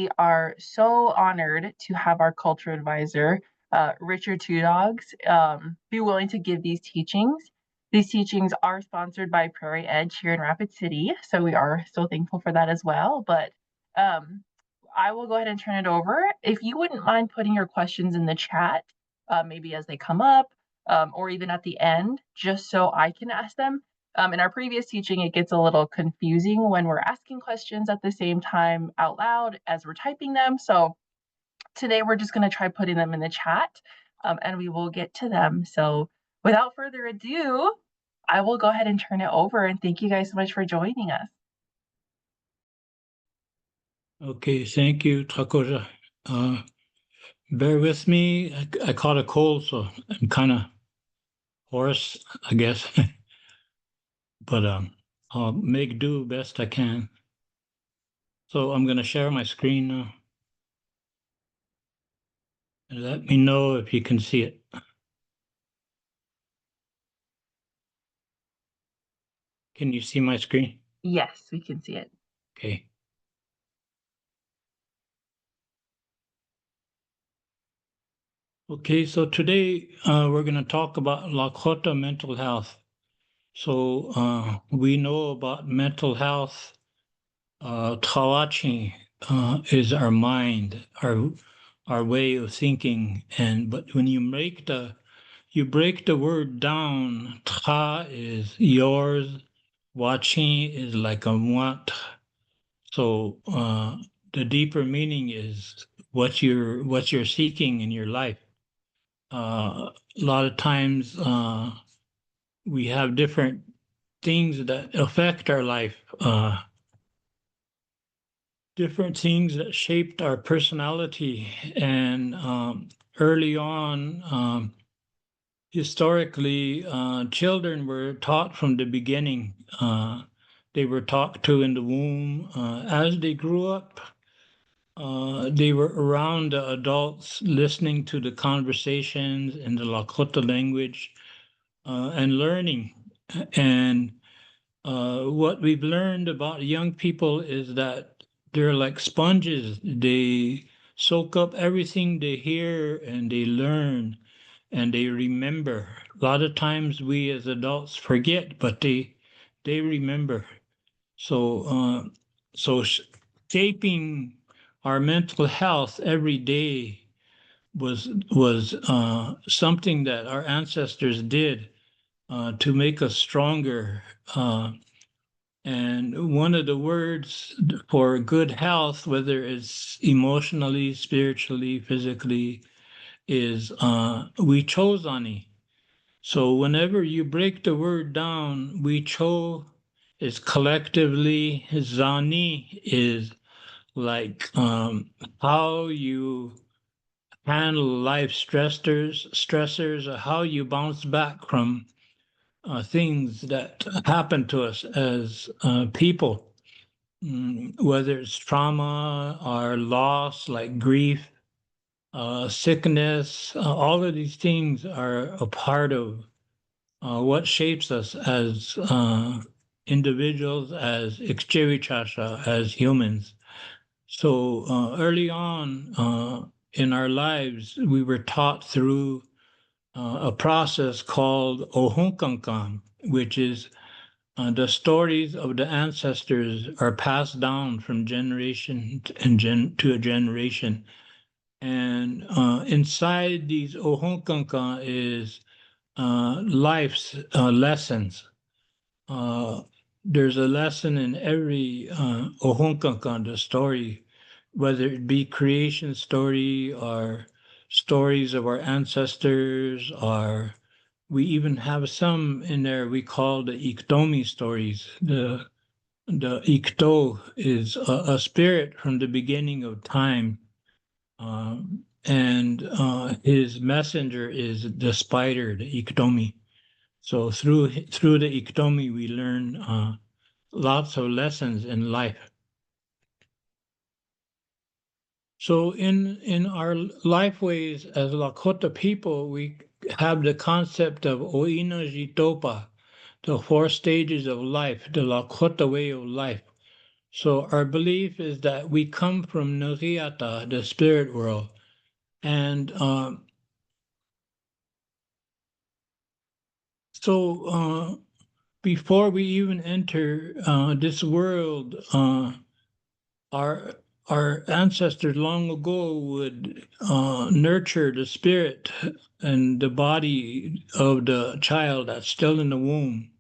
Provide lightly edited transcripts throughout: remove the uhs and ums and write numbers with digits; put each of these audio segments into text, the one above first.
We are so honored to have our culture advisor, Richard Two Dogs, be willing to give these teachings. These teachings are sponsored by Prairie Edge here in Rapid City, so we are so thankful for that as well. But I will go ahead and turn it over. If you wouldn't mind putting your questions in the chat, maybe as they come up, or even at the end, just so I can ask them. In our previous teaching, it gets a little confusing when we're asking questions at the same time out loud as we're typing them. So today we're just going to try putting them in the chat, and we will get to them. So without further ado, I will go ahead and turn it over, and thank you guys so much for joining us. Okay, thank you, Lakota. Bear with me. I caught a cold, so I'm kind of hoarse, I guess. But I'll make do best I can. So I'm going to share my screen now. And let me know if you can see it. Can you see my screen? Yes, we can see it. Okay. Okay, so today we're going to talk about Lakota mental health. So we know about mental health. Tawachi is our mind, our way of thinking, but when you break the word down, ta is yours, wachi is like a want. So the deeper meaning is what you're seeking in your life. A lot of times we have different things that affect our life. Different things that shaped our personality. And early on, historically, children were taught from the beginning. They were talked to in the womb. As they grew up, they were around the adults, listening to the conversations in the Lakota language and learning. And what we've learned about young people is that they're like sponges. They soak up everything they hear and they learn and they remember. A lot of times we as adults forget, but they remember. So shaping our mental health every day was something that our ancestors did to make us stronger. And one of the words for good health, whether it's emotionally, spiritually, physically, is wichozani. So whenever you break the word down, wicho is collectively, zani is like how you handle life stressors, or how you bounce back from things that happen to us as people, whether it's trauma or loss, like grief, sickness, all of these things are a part of what shapes us as individuals, as Ikchewichasha, as humans. So early on in our lives, we were taught through a process called Ohunkankan, which is the stories of the ancestors are passed down from generation to a generation. And inside these Ohunkankan is life's lessons. There's a lesson in every Ohunkankan, the story, whether it be creation story or stories of our ancestors, or we even have some in there we call the Iktomi stories. The Ikto is a spirit from the beginning of time, and his messenger is the spider, the Iktomi. So through the Iktomi, we learn lots of lessons in life. So in our lifeways as Lakota people, we have the concept of Oina Jitopa, the 4 stages of life, the Lakota way of life. So our belief is that we come from Nariata, the spirit world, and so before we even enter this world, our our ancestors long ago would nurture the spirit and the body of the child that's still in the womb.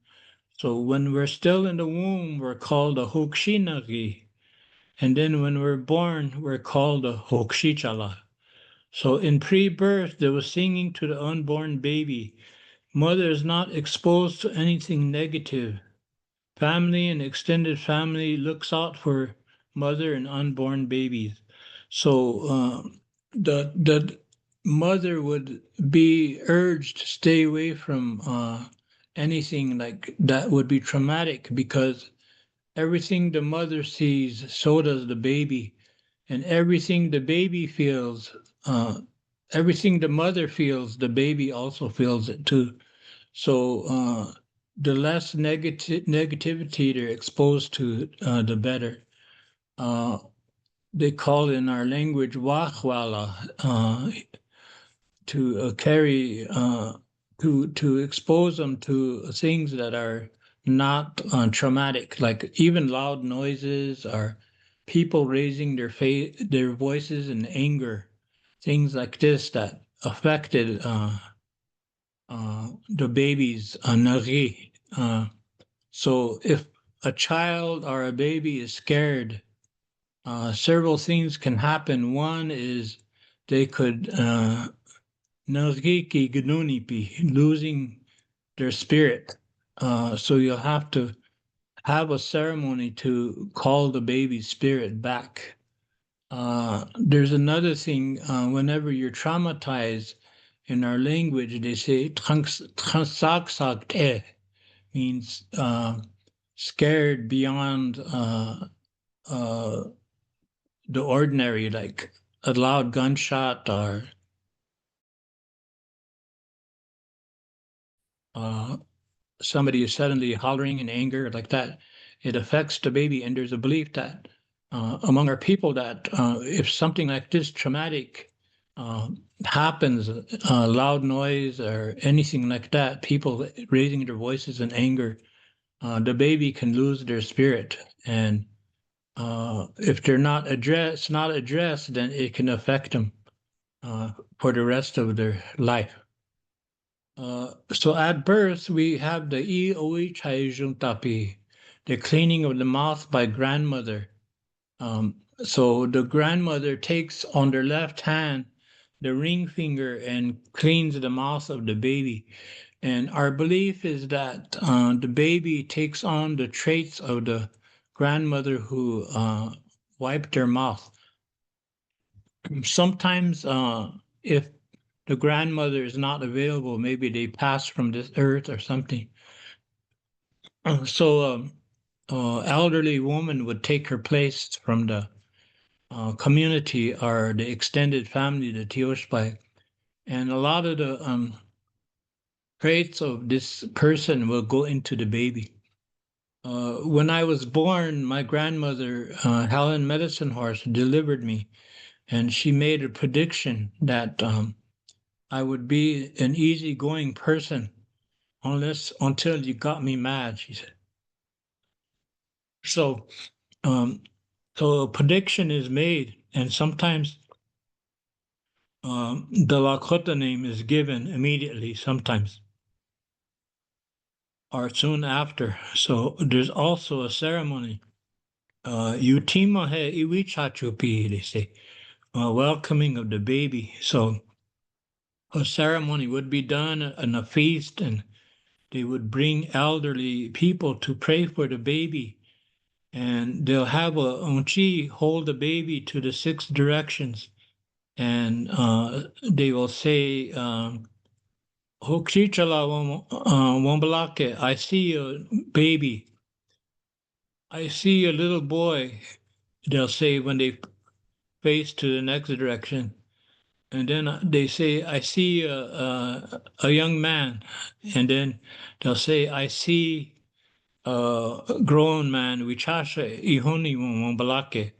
So when we're still in the womb, we're called a hokshinagi. And then when we're born, we're called a hokshichala. So in pre-birth, they were singing to the unborn baby. Mother is not exposed to anything negative. Family and extended family looks out for mother and unborn babies. So the mother would be urged to stay away from anything like that would be traumatic because everything the mother sees, so does the baby, and everything the baby feels, everything the mother feels, the baby also feels it too. So the less negativity they're exposed to, the better. Uh, they call in our language wahwala to carry to expose them to things that are not traumatic, like even loud noises or people raising their voices in anger, things like this that affected the baby's nari. So if a child or a baby is scared, several things can happen. One is they could nagiki gnunipi, losing their spirit. So you'll have to have a ceremony to call the baby's spirit back. There's another thing, whenever you're traumatized, in our language, they say transaksakte, means scared beyond uh, the ordinary, like a loud gunshot or uh, somebody is suddenly hollering in anger like that. It affects the baby, and there's a belief that among our people that if something like this traumatic uh, happens, loud noise or anything like that, people raising their voices in anger, the baby can lose their spirit, and if they're not addressed, then it can affect them for the rest of their life. So at birth, we have the ioi tapi, the cleaning of the mouth by grandmother. So the grandmother takes on their left hand the ring finger and cleans the mouth of the baby. And our belief is that the baby takes on the traits of the grandmother who wiped their mouth. Sometimes, if the grandmother is not available, maybe they passed from this earth or something. So, elderly woman would take her place from the community or the extended family, the Tioshpai, and a lot of the traits of this person will go into the baby. When I was born, my grandmother, Helen Medicine Horse, delivered me, and she made a prediction that I would be an easygoing person until you got me mad, she said. So, um, so a prediction is made, and sometimes the Lakota name is given immediately, sometimes or soon after. So there's also a ceremony. Utima he iwichachupi, they say, welcoming of the baby. So a ceremony would be done in a feast, and they would bring elderly people to pray for the baby. And they'll have a unchi hold the baby to the six directions. And they will say, Hokchichala Wombalake, I see a baby. I see a little boy, they'll say when they face to the next direction. And then they say, I see a young man. And then they'll say, I see grown man, wichasha ihoni balake,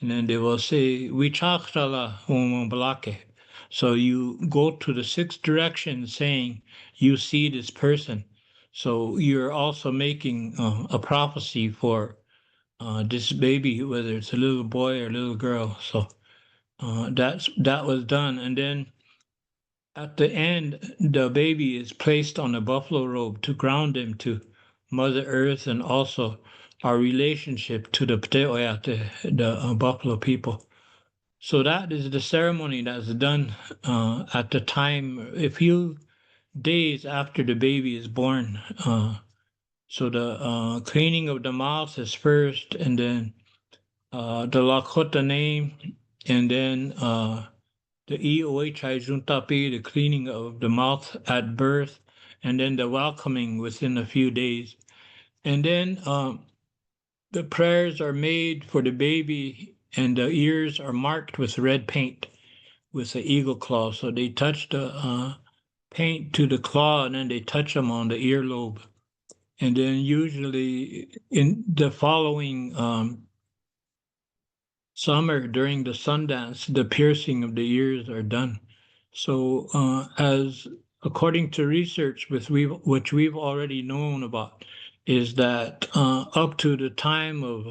and then they will say wichachala balake. So you go to the sixth direction saying you see this person. So you're also making a prophecy for this baby, whether it's a little boy or a little girl. So that was done, and then at the end, the baby is placed on a buffalo robe to ground him to Mother Earth and also our relationship to the Pteoya, the buffalo people. So that is the ceremony that's done at the time, a few days after the baby is born. So the cleaning of the mouth is first, and then the Lakota name, and then the EOHI Juntapi, the cleaning of the mouth at birth, and then the welcoming within a few days. And then the prayers are made for the baby, and the ears are marked with red paint with the eagle claw. So they touch the paint to the claw, and then they touch them on the earlobe. And then usually in the following summer during the Sundance, the piercing of the ears are done. So, as according to research which we've already known about, is that up to the time of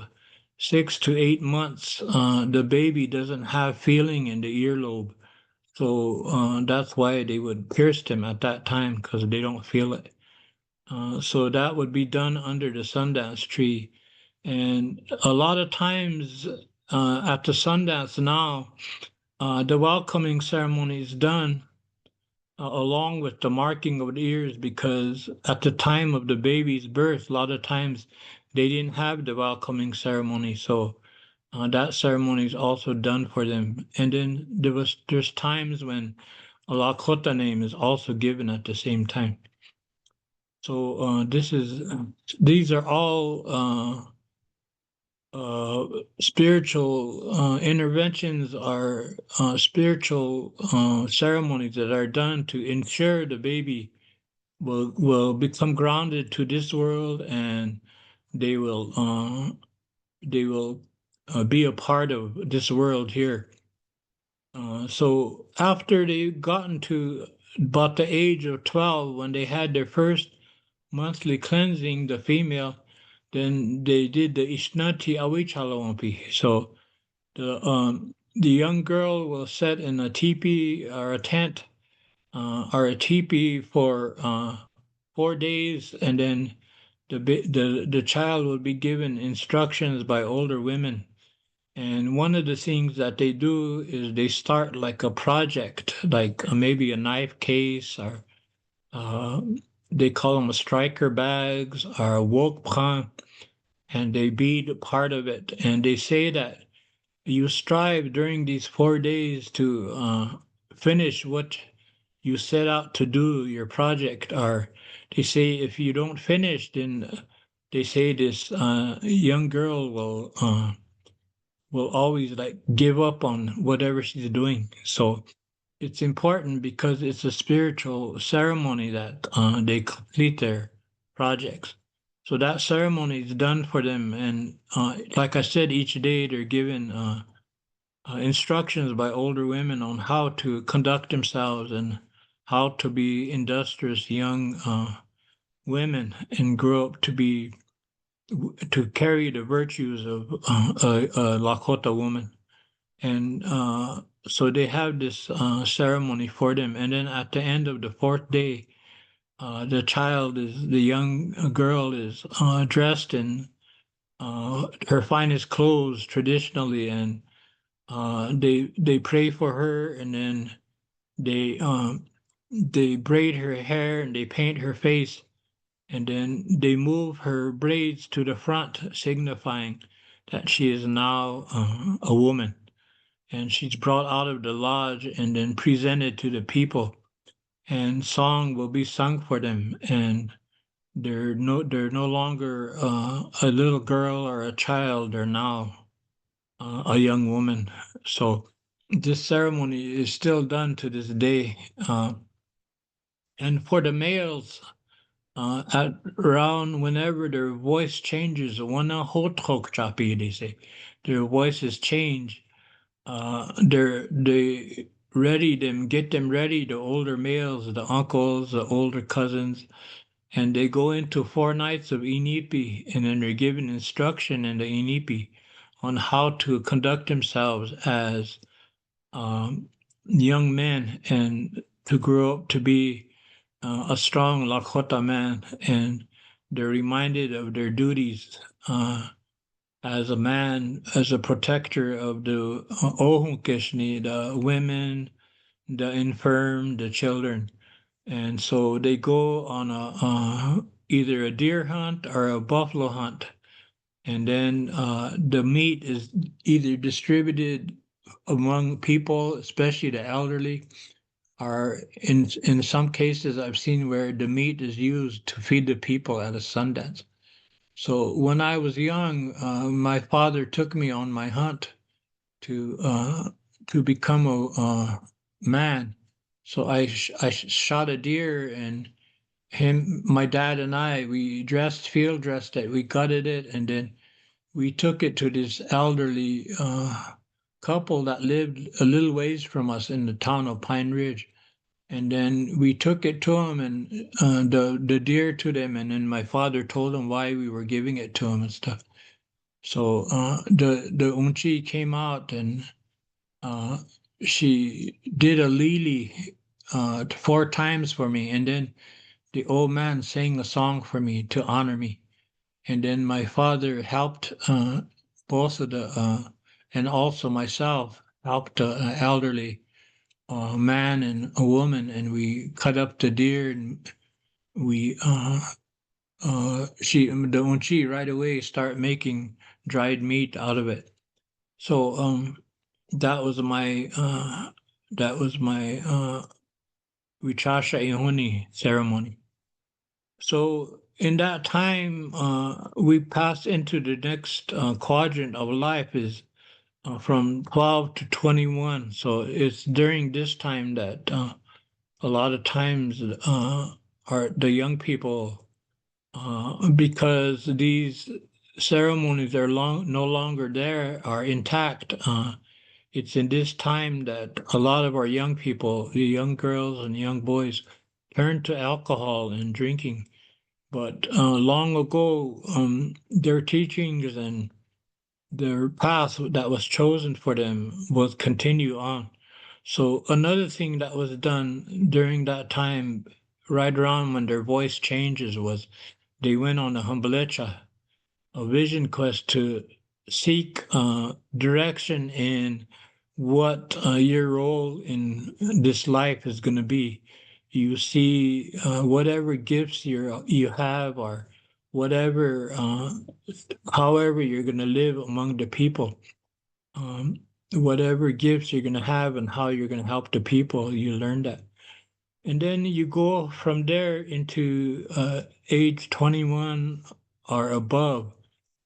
6 to 8 months, the baby doesn't have feeling in the earlobe. So that's why they would pierce them at that time because they don't feel it. So that would be done under the Sundance tree. And a lot of times at the Sundance now, the welcoming ceremony is done along with the marking of the ears because at the time of the baby's birth, a lot of times they didn't have the welcoming ceremony. So that ceremony is also done for them. And then there's times when a Lakota name is also given at the same time. So these are all spiritual interventions, are spiritual ceremonies that are done to ensure the baby will become grounded to this world, and they will be a part of this world here. So after they've gotten to about the age of 12, when they had their first monthly cleansing, the female, then they did the Ishnati Awichalawampi. So the young girl will sit in a teepee or a tent or a teepee for 4 days, and then the child will be given instructions by older women. And one of the things that they do is they start like a project, like maybe a knife case, or uh, they call them a striker bags or a wok pan, and they bead part of it. And they say that you strive during these 4 days to finish what you set out to do, your project. Or they say if you don't finish, then they say this young girl will always like give up on whatever she's doing. So it's important because it's a spiritual ceremony that they complete their projects. So that ceremony is done for them, and like I said, each day they're given instructions by older women on how to conduct themselves and how to be industrious young women and grow up to carry the virtues of a Lakota woman. And so they have this ceremony for them, and then at the end of the fourth day, the young girl is dressed in her finest clothes traditionally, and they pray for her, and then they um, they braid her hair and they paint her face, and then they move her braids to the front, signifying that she is now a woman. And she's brought out of the lodge and then presented to the people, and song will be sung for them, and they're no longer a little girl or a child. They're now a young woman. So this ceremony is still done to this day. And for the males, At around whenever their voice changes, wana hotrok chapi, they say, their voices change. They ready them, get them ready, the older males, the uncles, the older cousins, and they go into 4 nights of inipi, and then they're given instruction in the inipi on how to conduct themselves as young men and to grow up to be a strong Lakota man, and they're reminded of their duties as a man, as a protector of the Ohunkishni, the women, the infirm, the children. And so they go on either a deer hunt or a buffalo hunt, and then the meat is either distributed among people, especially the elderly, or in some cases I've seen where the meat is used to feed the people at a Sundance. So when I was young, my father took me on my hunt to uh, to become a man. So I shot a deer, and my dad and I, we field dressed it, we gutted it, and then we took it to this elderly couple that lived a little ways from us in the town of Pine Ridge. And then we took it to him, and the deer to them, and then my father told him why we were giving it to him and stuff. So the unchi came out, and uh, she did a lili 4 times for me, and then the old man sang a song for me to honor me. And then my father helped both of the and also myself helped an elderly man and a woman, and we cut up the deer, and we the unchi right away start making dried meat out of it. So that was my Vichasha Ihuni ceremony. So in that time, we passed into the next quadrant of life is from 12 to 21. So it's during this time that a lot of times are the young people, because these ceremonies are no longer there, are intact. It's in this time that a lot of our young people, the young girls and young boys, turn to alcohol and drinking. But long ago, their teachings and their path that was chosen for them was continue on. So another thing that was done during that time, right around when their voice changes, was they went on a humblecha, a vision quest to seek direction in what your role in this life is going to be. You see, whatever gifts you have, or whatever, however you're going to live among the people, um, whatever gifts you're going to have and how you're going to help the people, you learn that. And then you go from there into age 21 or above.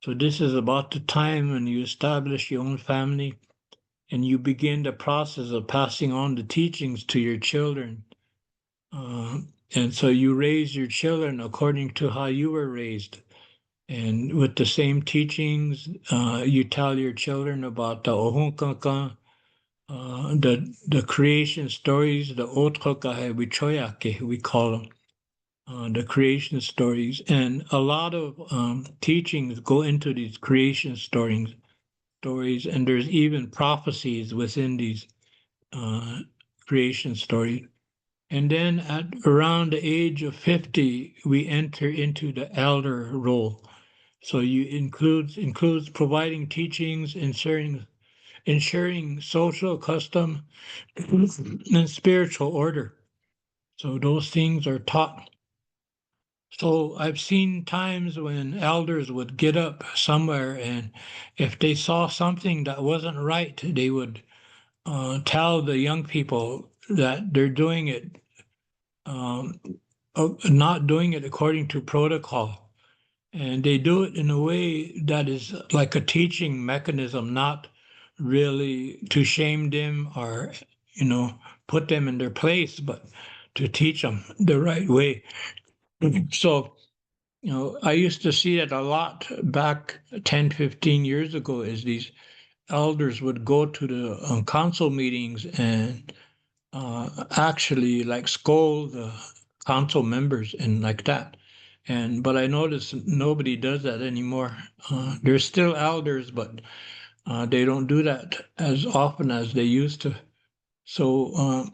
So this is about the time when you establish your own family and you begin the process of passing on the teachings to your children. Uh, and so you raise your children according to how you were raised. And with the same teachings, you tell your children about the Ohunkanka, the creation stories, the Otrokahe Wichoyake, we call them, the creation stories. And a lot of teachings go into these creation stories, and there's even prophecies within these uh, creation stories. And then at around the age of 50, we enter into the elder role. So you includes providing teachings, ensuring social custom and spiritual order. So those things are taught. So I've seen times when elders would get up somewhere, and if they saw something that wasn't right, they would tell the young people that they're doing it, um, not doing it according to protocol. And they do it in a way that is like a teaching mechanism, not really to shame them or, put them in their place, but to teach them the right way. So, I used to see it a lot back 10, 15 years ago as these elders would go to the council meetings and actually like scold the council members and like that. But I noticed nobody does that anymore. There's still elders, but they don't do that as often as they used to. So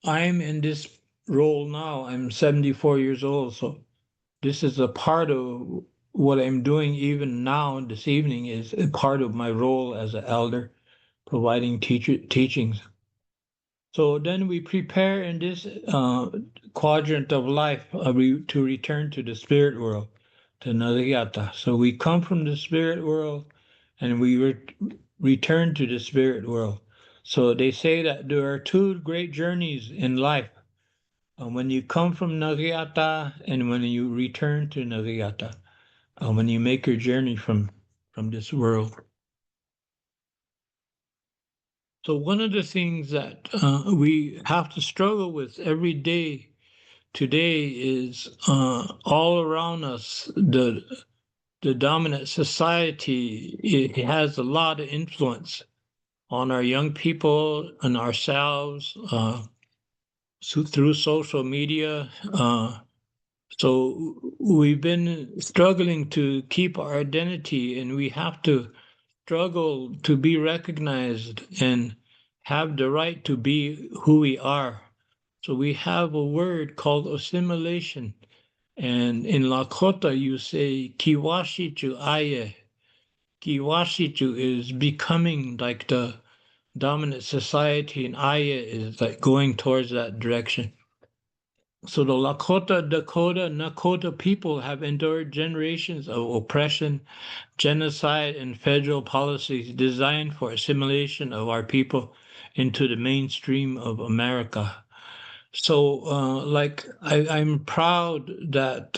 I'm in this role now. I'm 74 years old, so this is a part of what I'm doing even now this evening is a part of my role as an elder, providing teachings. So then we prepare in this quadrant of life to return to the spirit world, to Naliyata. So we come from the spirit world and we return to the spirit world. So they say that there are two great journeys in life. When you come from Nagayata and when you return to Nagayata, when you make your journey from this world. So one of the things that we have to struggle with every day today is all around us, the dominant society, it has a lot of influence on our young people and ourselves through social media. So we've been struggling to keep our identity, and we have to struggle to be recognized and have the right to be who we are. So we have a word called assimilation. And in Lakota, you say kiwashichu aye. Kiwashichu is becoming like the dominant society, and aye is like going towards that direction. So the Lakota, Dakota, Nakota people have endured generations of oppression, genocide, and federal policies designed for assimilation of our people into the mainstream of America. So, I'm proud that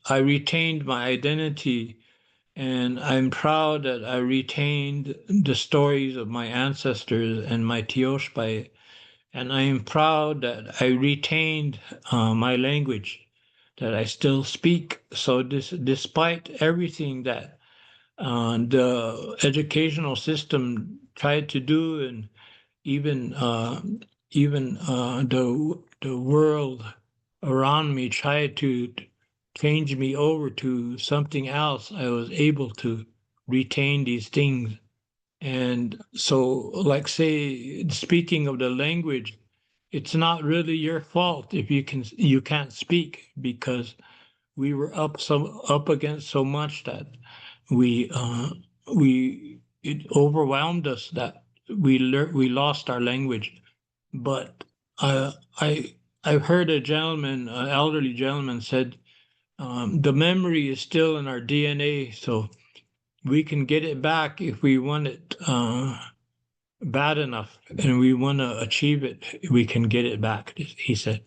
I retained my identity, and I'm proud that I retained the stories of my ancestors and my tioshpai, and I am proud that I retained my language, that I still speak. So, despite everything that the educational system tried to do, and even the world around me tried to change me over to something else, I was able to retain these things. And so, like say, speaking of the language, it's not really your fault if you can't speak, because we were up against so much that we it overwhelmed us that we lost our language. But uh, I I've heard a gentleman, an elderly gentleman, said the memory is still in our DNA, so we can get it back if we want it bad enough, and we want to achieve it. We can get it back, he said,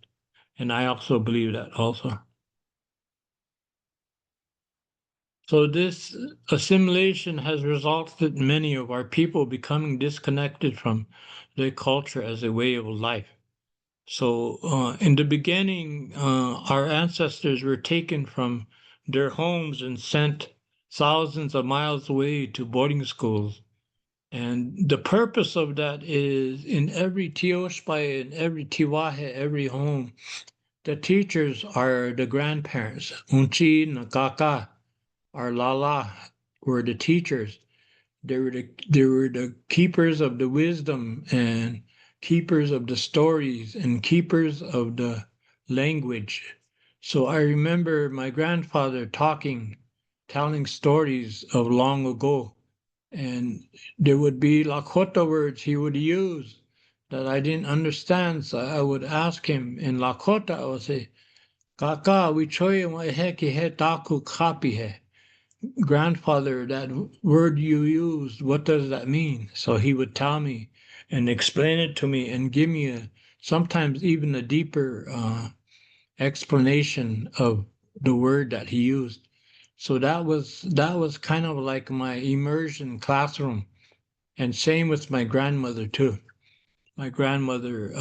and I also believe that also. So this assimilation has resulted in many of our people becoming disconnected from their culture as a way of life. So in the beginning, our ancestors were taken from their homes and sent thousands of miles away to boarding schools. And the purpose of that is in every tioshpai, in every tiwahe, every home, the teachers are the grandparents. Unchi, nakaka, our lala were the teachers. They were the keepers of the wisdom and keepers of the stories and keepers of the language. So I remember my grandfather telling stories of long ago, and there would be Lakota words he would use that I didn't understand. So I would ask him in Lakota. I would say, "Kaka, we choy wa heki he taku kapi he." Grandfather, that word you used, what does that mean? So he would tell me and explain it to me and give me sometimes even a deeper explanation of the word that he used. So that was kind of like my immersion classroom, and same with my grandmother too. My grandmother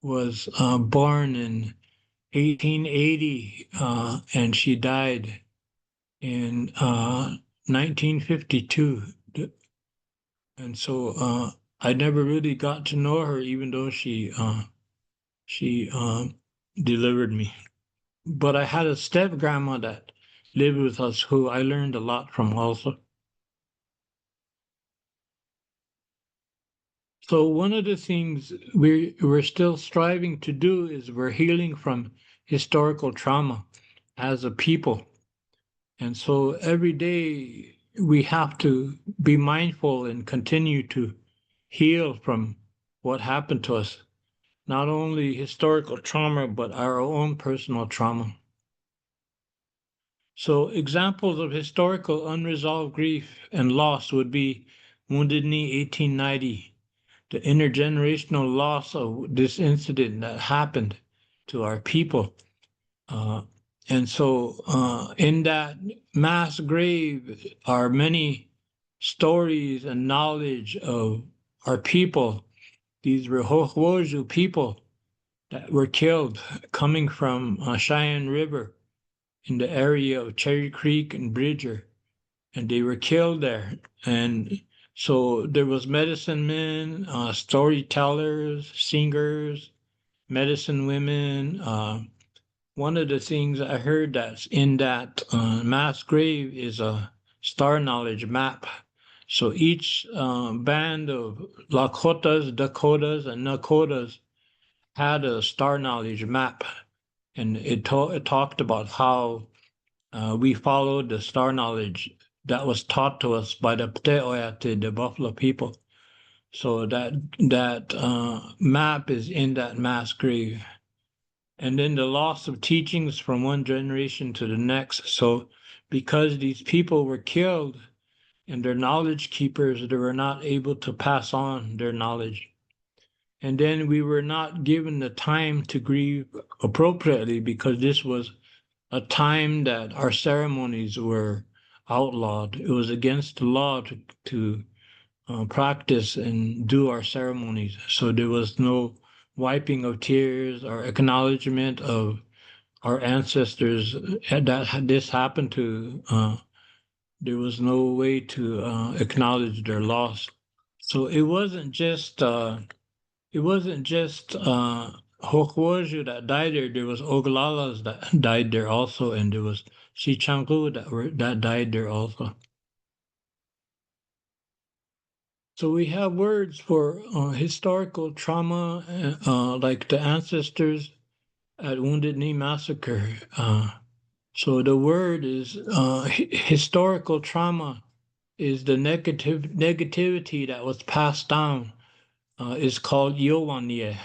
was born in 1880, and she died in 1952. And so I never really got to know her, even though she delivered me. But I had a step grandma that lived with us who I learned a lot from also. So one of the things we're still striving to do is we're healing from historical trauma as a people. And so every day we have to be mindful and continue to heal from what happened to us, not only historical trauma, but our own personal trauma. So examples of historical unresolved grief and loss would be Wounded Knee 1890, the intergenerational loss of this incident that happened to our people. And so in that mass grave are many stories and knowledge of our people, these Rehowoju people that were killed coming from Cheyenne River in the area of Cherry Creek and Bridger, and they were killed there. And so there was medicine men, storytellers, singers, medicine women. One of the things I heard that's in that mass grave is a star knowledge map. So each band of Lakotas, Dakotas, and Nakotas had a star knowledge map, and it talked about how we followed the star knowledge that was taught to us by the Pteoyate, the Buffalo people. So that map is in that mass grave. And then the loss of teachings from one generation to the next. So because these people were killed and their knowledge keepers, they were not able to pass on their knowledge. And then we were not given the time to grieve appropriately because this was a time that our ceremonies were outlawed. It was against the law to practice and do our ceremonies. So there was no wiping of tears or acknowledgement of our ancestors that this happened to. There was no way to acknowledge their loss. So it wasn't just Hokwoju that died there. There was Oglalas that died there also, and there was Sichangu that died there also. So we have words for historical trauma, like the ancestors at Wounded Knee Massacre. So the word is historical trauma is the negativity that was passed down is called Iowanye.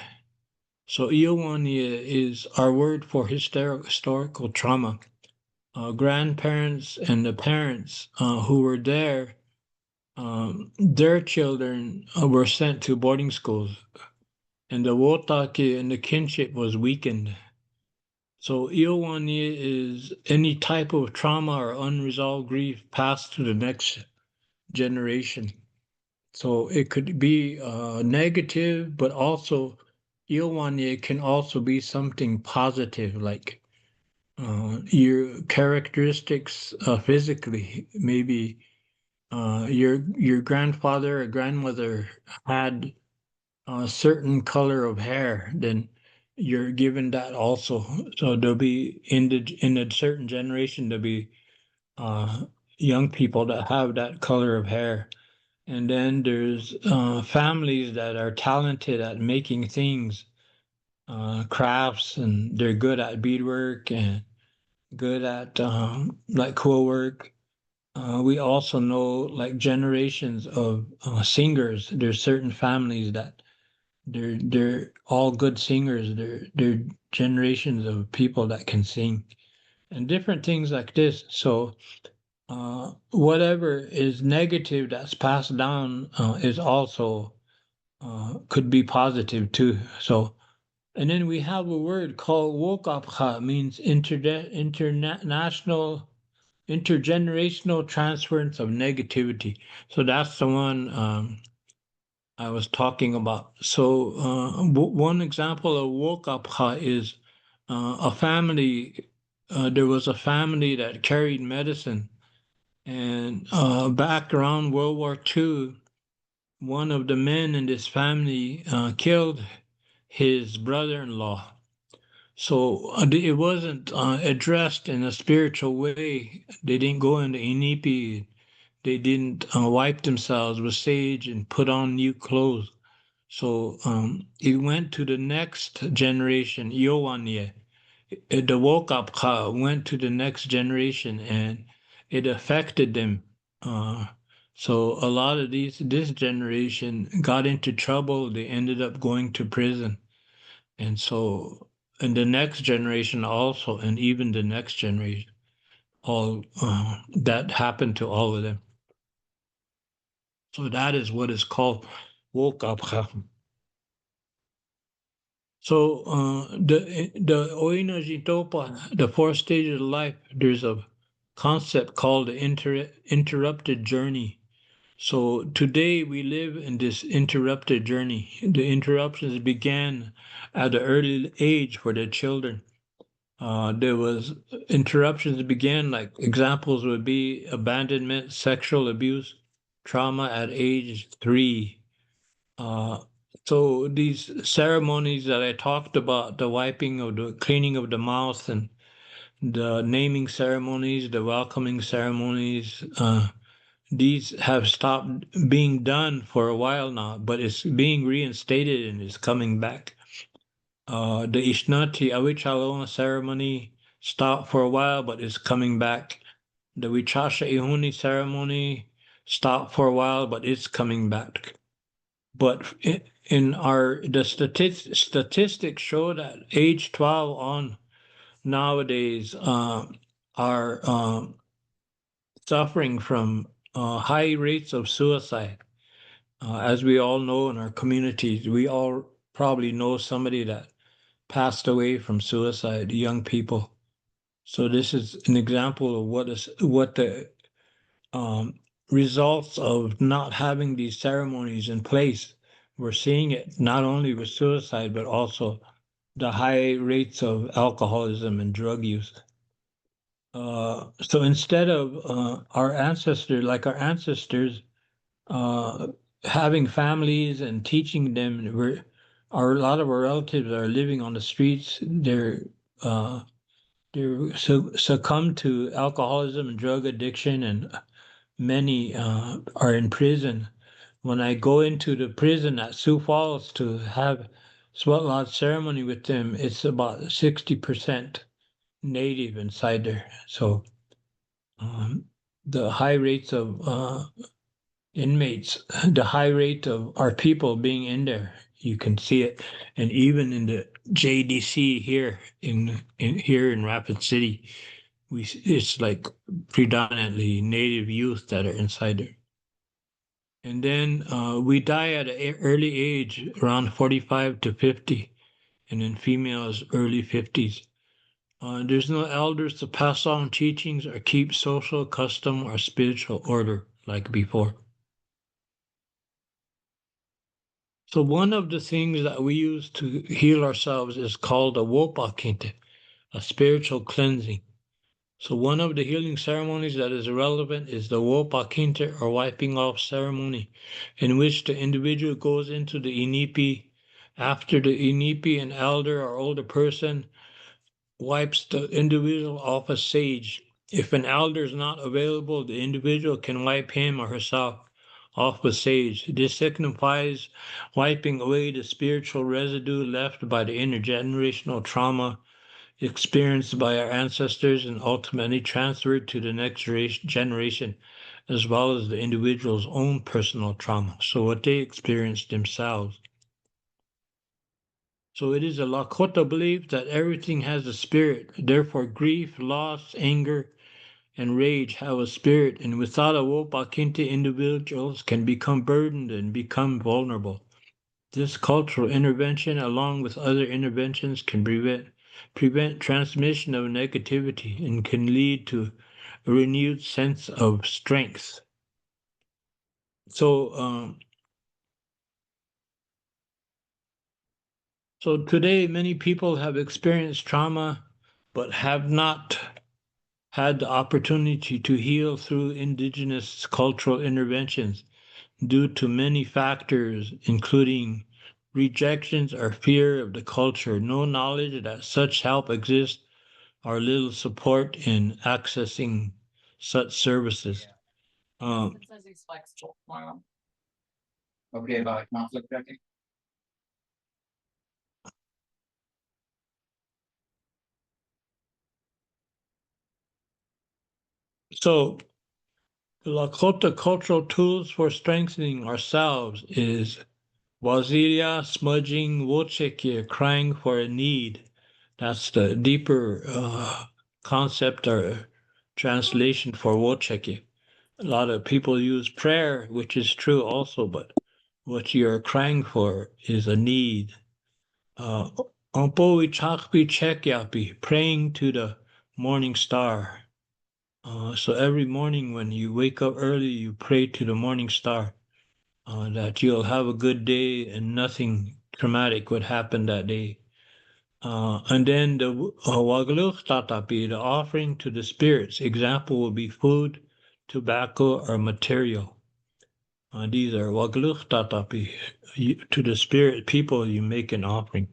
So Iowanye is our word for historical trauma. Grandparents and the parents who were there, their children were sent to boarding schools, and the wotake and the kinship was weakened. So Iowanye is any type of trauma or unresolved grief passed to the next generation. So it could be negative, but also Iowanye can also be something positive, like your characteristics physically. Maybe your grandfather or grandmother had a certain color of hair, then you're given that also. So there'll be in a certain generation there'll be uh, young people that have that color of hair. And then there's families that are talented at making things, crafts, and they're good at beadwork and good at like quill work. We also know like generations of singers. There's certain families that they're all good singers. They're generations of people that can sing and different things like this. So whatever is negative that's passed down is also could be positive too. So, and then we have a word called wokapcha, means international, intergenerational transference of negativity. So that's the one I was talking about. So one example of wokapcha is a family, there was a family that carried medicine. And back around World War II, one of the men in this family killed his brother-in-law. So it wasn't addressed in a spiritual way. They didn't go into inipi. They didn't wipe themselves with sage and put on new clothes. So it went to the next generation, Yowanye. The woke up went to the next generation and it affected them. Uh, so a lot of this generation got into trouble. They ended up going to prison. And so, and the next generation also, and even the next generation, all that happened to all of them. So that is what is called woke up. So the Oina Jitopa, the fourth stage of life, there's a concept called the interrupted journey. So today we live in this interrupted journey. The interruptions began at an early age for the children. There was interruptions that began, like examples would be abandonment, sexual abuse, trauma at age 3. Uh, so these ceremonies that I talked about, the wiping of the cleaning of the mouth and the naming ceremonies, the welcoming ceremonies, these have stopped being done for a while now, but it's being reinstated and it's coming back. The Ishnati Awichalona ceremony stopped for a while, but it's coming back. The Wichasha Ihuni ceremony stopped for a while, but it's coming back. But in the statistics show that age 12 on nowadays are suffering from high rates of suicide. As we all know in our communities, we all probably know somebody that passed away from suicide, young people. So this is an example of what the um, results of not having these ceremonies in place. We're seeing it not only with suicide, but also the high rates of alcoholism and drug use. So instead of our ancestors, uh, having families and teaching them, a lot of our relatives are living on the streets. They're succumbed to alcoholism and drug addiction, and many are in prison. When I go into the prison at Sioux Falls to have sweat lodge ceremony with them, it's about 60% native inside there. So um, the high rates of inmates, the high rate of our people being in there, you can see it, and even in the JDC here in Rapid City, it's like predominantly native youth that are inside there. And then we die at an early age, around 45 to 50, and in females, early 50s. There's no elders to pass on teachings or keep social custom or spiritual order like before. So one of the things that we use to heal ourselves is called a wopakinte, a spiritual cleansing. So one of the healing ceremonies that is relevant is the wopakinte or wiping off ceremony, in which the individual goes into the inipi. After the inipi, an elder or older person wipes the individual off a sage. If an elder is not available, the individual can wipe him or herself off with sage. This signifies wiping away the spiritual residue left by the intergenerational trauma experienced by our ancestors and ultimately transferred to the next generation, as well as the individual's own personal trauma. So what they experienced themselves. So it is a Lakota belief that everything has a spirit. Therefore, grief, loss, anger, and rage have a spirit, and without a Wopakinte, individuals can become burdened and become vulnerable. This cultural intervention, along with other interventions, can prevent transmission of negativity and can lead to a renewed sense of strength. So So today, many people have experienced trauma, but have not had the opportunity to heal through indigenous cultural interventions due to many factors, including rejections or fear of the culture, no knowledge that such help exists, or little support in accessing such services. Um, Okay, about conflict checking. so, the Lakota cultural tools for strengthening ourselves is waziria, smudging, wochekir, crying for a need. That's the deeper concept or translation for wochekir. A lot of people use prayer, which is true also, but what you're crying for is a need. Ompo Ichakpi Chekyapi, praying to the morning star. So every morning when you wake up early, you pray to the morning star that you'll have a good day and nothing traumatic would happen that day. And then the Wagaluch Tatapi, the offering to the spirits. Example will be food, tobacco, or material. These are Wagaluch Tatapi. To the spirit people, you make an offering.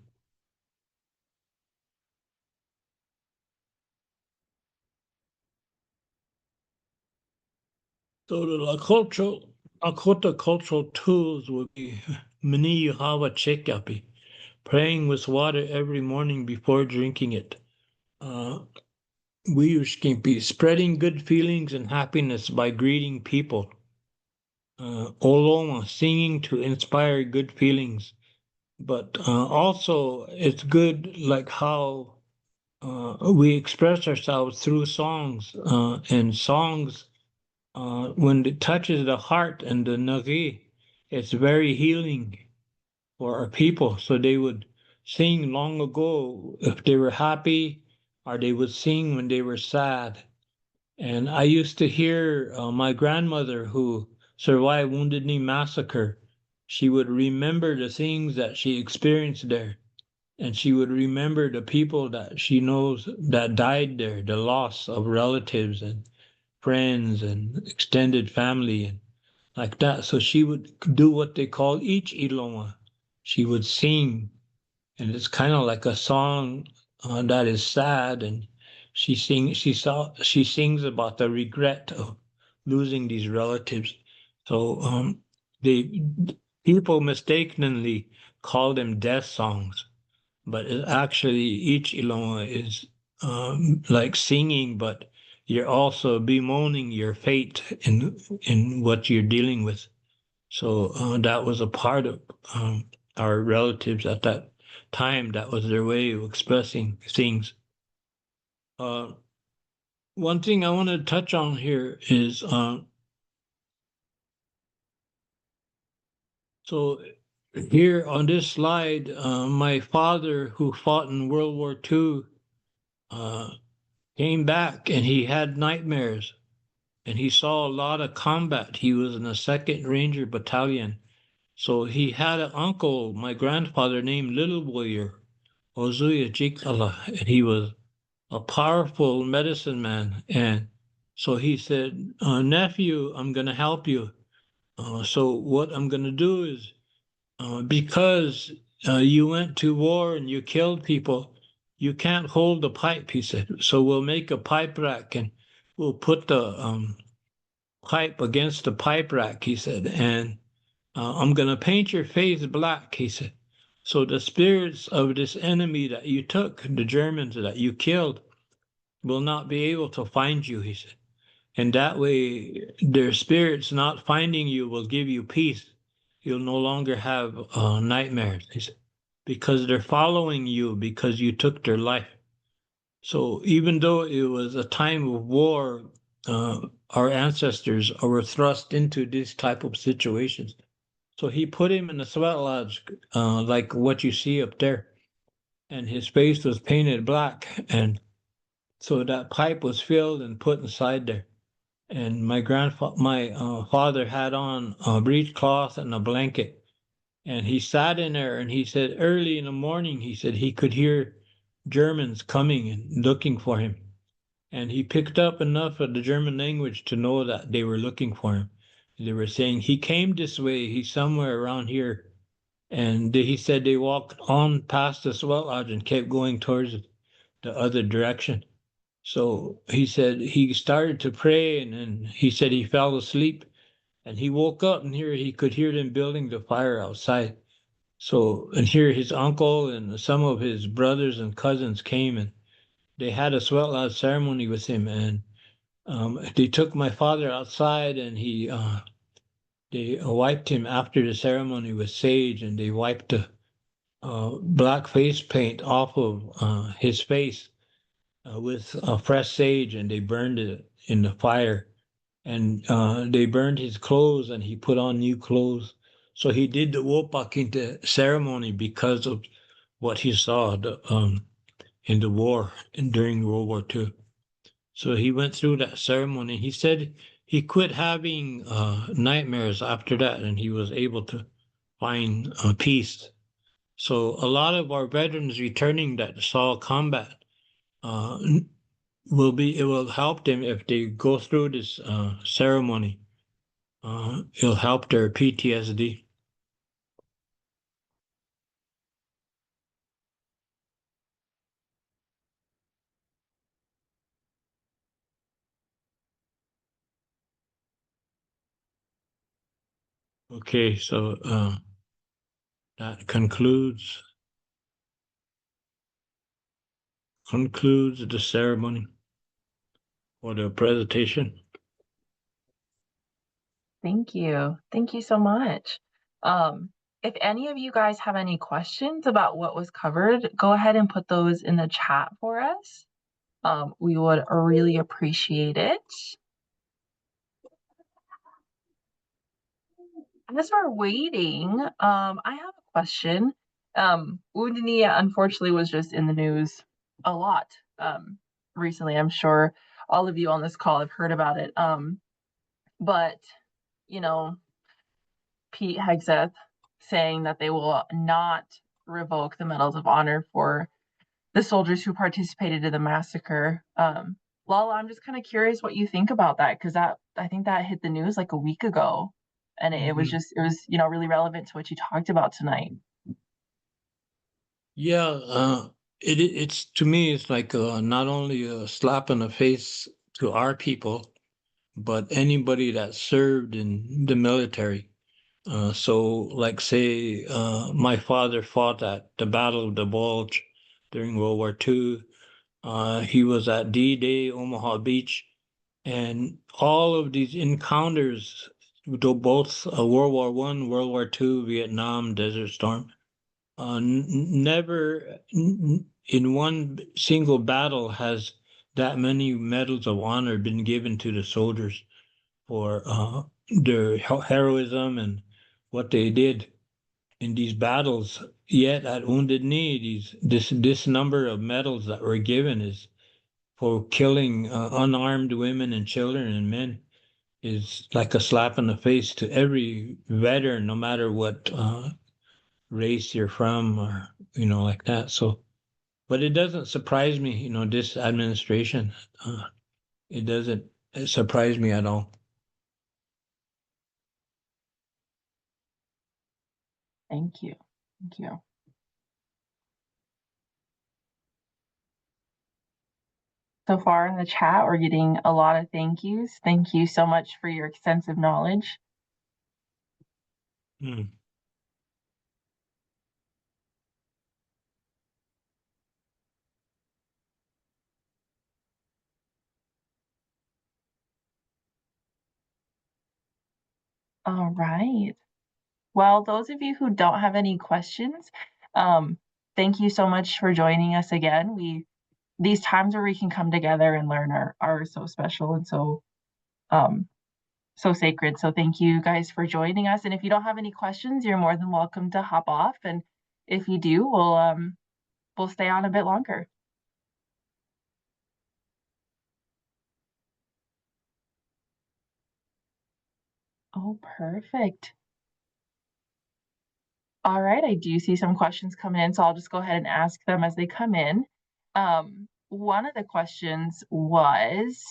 So the Lakota cultural tools would be Mani Yuhawa Chekapi, praying with water every morning before drinking it. We can be spreading good feelings and happiness by greeting people. Oloma, singing to inspire good feelings. But also, it's good like how we express ourselves through songs, and songs when it touches the heart and the nagi, it's very healing for our people. So they would sing long ago if they were happy, or they would sing when they were sad. And I used to hear my grandmother, who survived Wounded Knee Massacre, she would remember the things that she experienced there. And she would remember the people that she knows that died there, the loss of relatives and friends and extended family and like that. So she would do what they call each Iloma. She would sing, and it's kind of like a song that is sad, and she sings about the regret of losing these relatives. So they people mistakenly call them death songs, but actually each Iloma is like singing, but you're also bemoaning your fate in what you're dealing with. So that was a part of our relatives at that time. That was their way of expressing things. Uh, One thing I want to touch on here is so here on this slide, my father, who fought in World War II, uh, came back and he had nightmares and he saw a lot of combat. He was in the 2nd Ranger Battalion. So he had an uncle, my grandfather, named Little Warrior, Ozuya Jikala, and he was a powerful medicine man. And so he said, nephew, I'm going to help you. So what I'm going to do is, because you went to war and you killed people, you can't hold the pipe, he said. So we'll make a pipe rack and we'll put the pipe against the pipe rack, he said. And I'm going to paint your face black, he said. So the spirits of this enemy that you took, the Germans that you killed, will not be able to find you, he said. And that way, their spirits not finding you will give you peace. You'll no longer have nightmares, he said, because they're following you because you took their life. So even though it was a time of war, our ancestors were thrust into these type of situations. So he put him in a sweat lodge, like what you see up there, and his face was painted black, and so that pipe was filled and put inside there. And my father had on a breechcloth and a blanket, And he sat in there and he said early in the morning, he said he could hear Germans coming and looking for him. And he picked up enough of the German language to know that they were looking for him. They were saying, he came this way, he's somewhere around here. And he said they walked on past the sweat lodge and kept going towards the other direction. So he said he started to pray, and then he said he fell asleep. And he woke up and here he could hear them building the fire outside. So, and here his uncle and some of his brothers and cousins came and they had a sweat lodge ceremony with him. And they took my father outside and they wiped him after the ceremony with sage, and they wiped the black face paint off of his face with fresh sage, and they burned it in the fire. And they burned his clothes and he put on new clothes. So he did the Wopakinte ceremony because of what he saw in the war and during World War II. So he went through that ceremony. He said he quit having nightmares after that, and he was able to find peace. So a lot of our veterans returning that saw combat uh, it will help them if they go through this ceremony. It'll help their PTSD. Okay, so that concludes the ceremony or the presentation. Thank you. Thank you so much. If any of you guys have any questions about what was covered, go ahead and put those in the chat for us. We would really appreciate it. As we're waiting, I have a question. Wounded Knee unfortunately was just in the news a lot recently. I'm sure all of you on this call have heard about it. But you know, Pete Hegseth saying that they will not revoke the medals of honor for the soldiers who participated in the massacre. Lala, I'm just kind of curious what you think about that, because I think that hit the news like a week ago, and it was really relevant to what you talked about tonight. Yeah, it's to me it's like not only a slap in the face to our people, but anybody that served in the military. So, like, say, my father fought at the Battle of the Bulge during World War II. He was at D-Day, Omaha Beach, and all of these encounters, both World War I, World War II, Vietnam, Desert Storm, never in one single battle has that many medals of honor been given to the soldiers for their heroism and what they did in these battles. Yet at Wounded Knee, this number of medals that were given is for killing unarmed women and children and men is like a slap in the face to every veteran, no matter what race you're from or like that. So, but it doesn't surprise me, this administration. It doesn't surprise me at all. Thank you. Thank you. So far in the chat, we're getting a lot of thank yous. Thank you so much for your extensive knowledge. Hmm. All right. Well, those of you who don't have any questions, thank you so much for joining us again. These times where we can come together and learn are so special and so sacred. So thank you guys for joining us. And if you don't have any questions, you're more than welcome to hop off. And if you do, we'll stay on a bit longer. Oh, perfect. All right, I do see some questions coming in, so I'll just go ahead and ask them as they come in. One of the questions was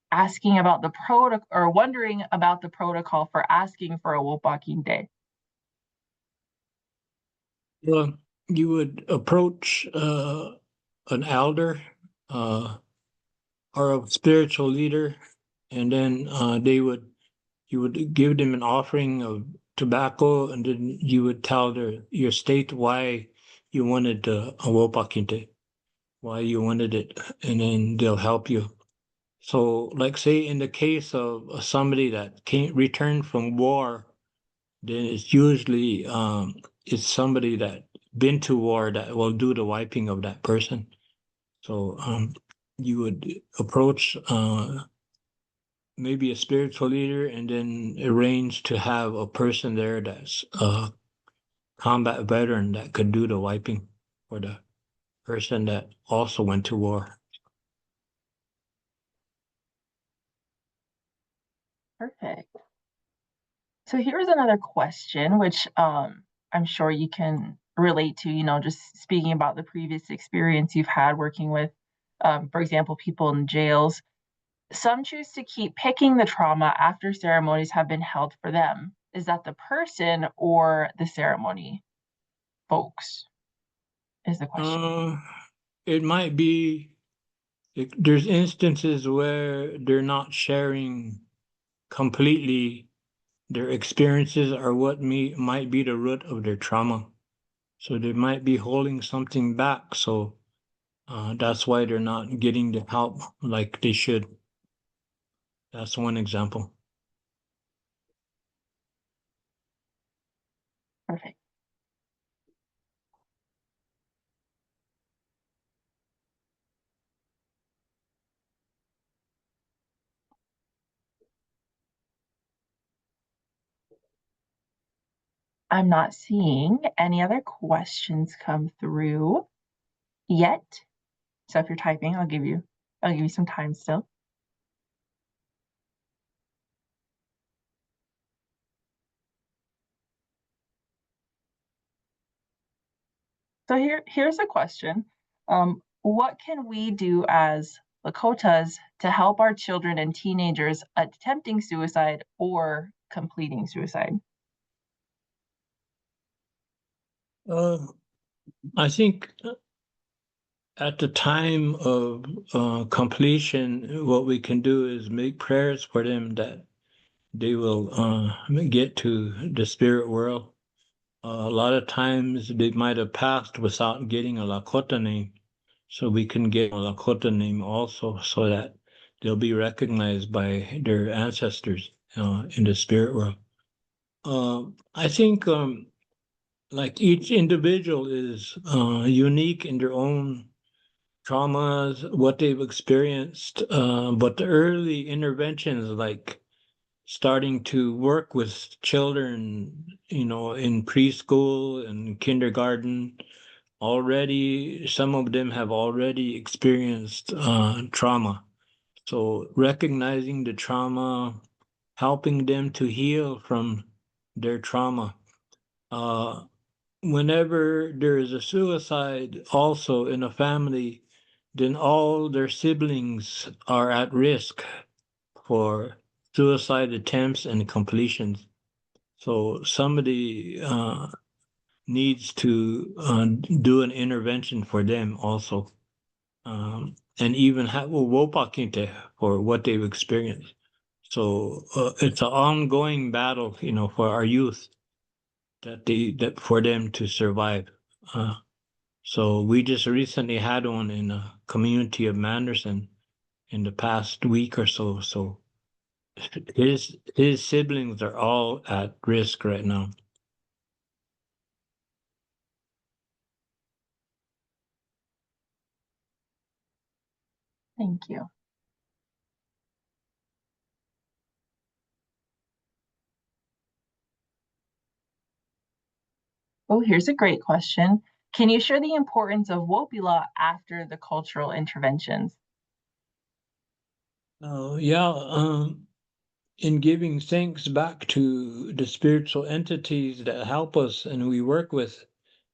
asking about the protocol or wondering about the protocol for asking for a Wopaking Day. Well, you would approach an elder or a spiritual leader, and then you would give them an offering of tobacco, and then you would tell your state why you wanted a wopakinte, why you wanted it, and then they'll help you. So, like say in the case of somebody that can't return from war, then it's usually it's somebody that been to war that will do the wiping of that person. So you would approach maybe a spiritual leader and then arrange to have a person there that's a combat veteran that could do the wiping for the person that also went to war. Perfect. So here's another question, which I'm sure you can relate to, just speaking about the previous experience you've had working with, for example, people in jails. Some choose to keep picking the trauma after ceremonies have been held for them. Is that the person or the ceremony folks? Is the question. It might be, there's instances where they're not sharing completely their experiences or what might be the root of their trauma. So they might be holding something back. So that's why they're not getting the help like they should. That's one example. Perfect. I'm not seeing any other questions come through yet. So if you're typing, I'll give you some time still. So here's a question. What can we do as Lakotas to help our children and teenagers attempting suicide or completing suicide? I think at the time of completion, what we can do is make prayers for them that they will get to the spirit world. A lot of times they might have passed without getting a Lakota name, so we can get a Lakota name also, so that they'll be recognized by their ancestors in the spirit world. I think like each individual is unique in their own traumas, what they've experienced, but the early interventions like starting to work with children, in preschool and kindergarten, already some of them have already experienced trauma. So recognizing the trauma, helping them to heal from their trauma. Whenever there is a suicide also in a family, then all their siblings are at risk for suicide attempts and completions. So somebody needs to do an intervention for them also, and even have a wopakinte for what they've experienced. So it's an ongoing battle, for our youth that for them to survive. So we just recently had one in a community of Manderson in the past week or so. So his siblings are all at risk right now. Thank you. Oh, here's a great question. Can you share the importance of Wopila after the cultural interventions? Yeah. in giving thanks back to the spiritual entities that help us and we work with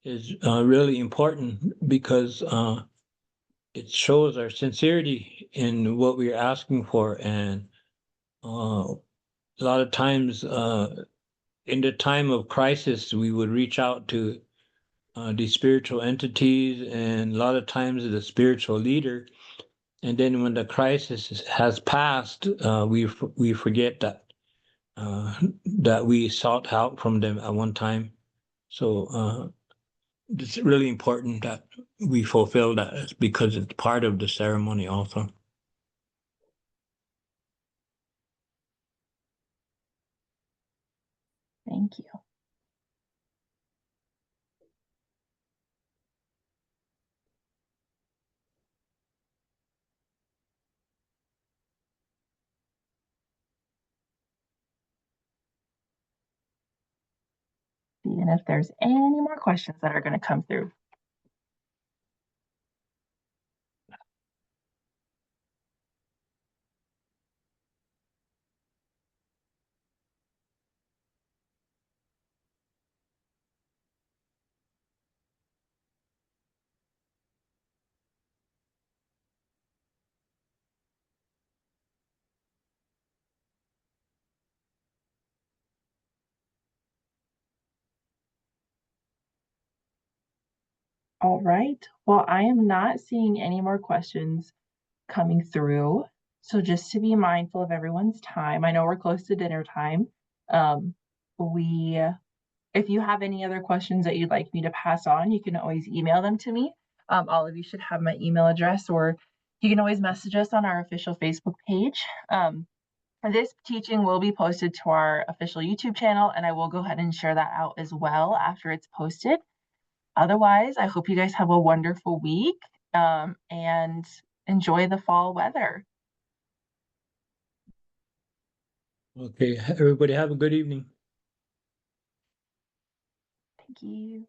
is really important because it shows our sincerity in what we're asking for. And a lot of times in the time of crisis, we would reach out to these spiritual entities and a lot of times the spiritual leader. And then when the crisis has passed, we forget that that we sought help from them at one time. So it's really important that we fulfill that because it's part of the ceremony also. Thank you. Seeing if there's any more questions that are going to come through. All right. Well, I am not seeing any more questions coming through. So just to be mindful of everyone's time, I know we're close to dinner time. Um, if you have any other questions that you'd like me to pass on, you can always email them to me. All of you should have my email address, or you can always message us on our official Facebook page. This teaching will be posted to our official YouTube channel, and I will go ahead and share that out as well after it's posted. Otherwise, I hope you guys have a wonderful week and enjoy the fall weather. Okay, everybody have a good evening. Thank you.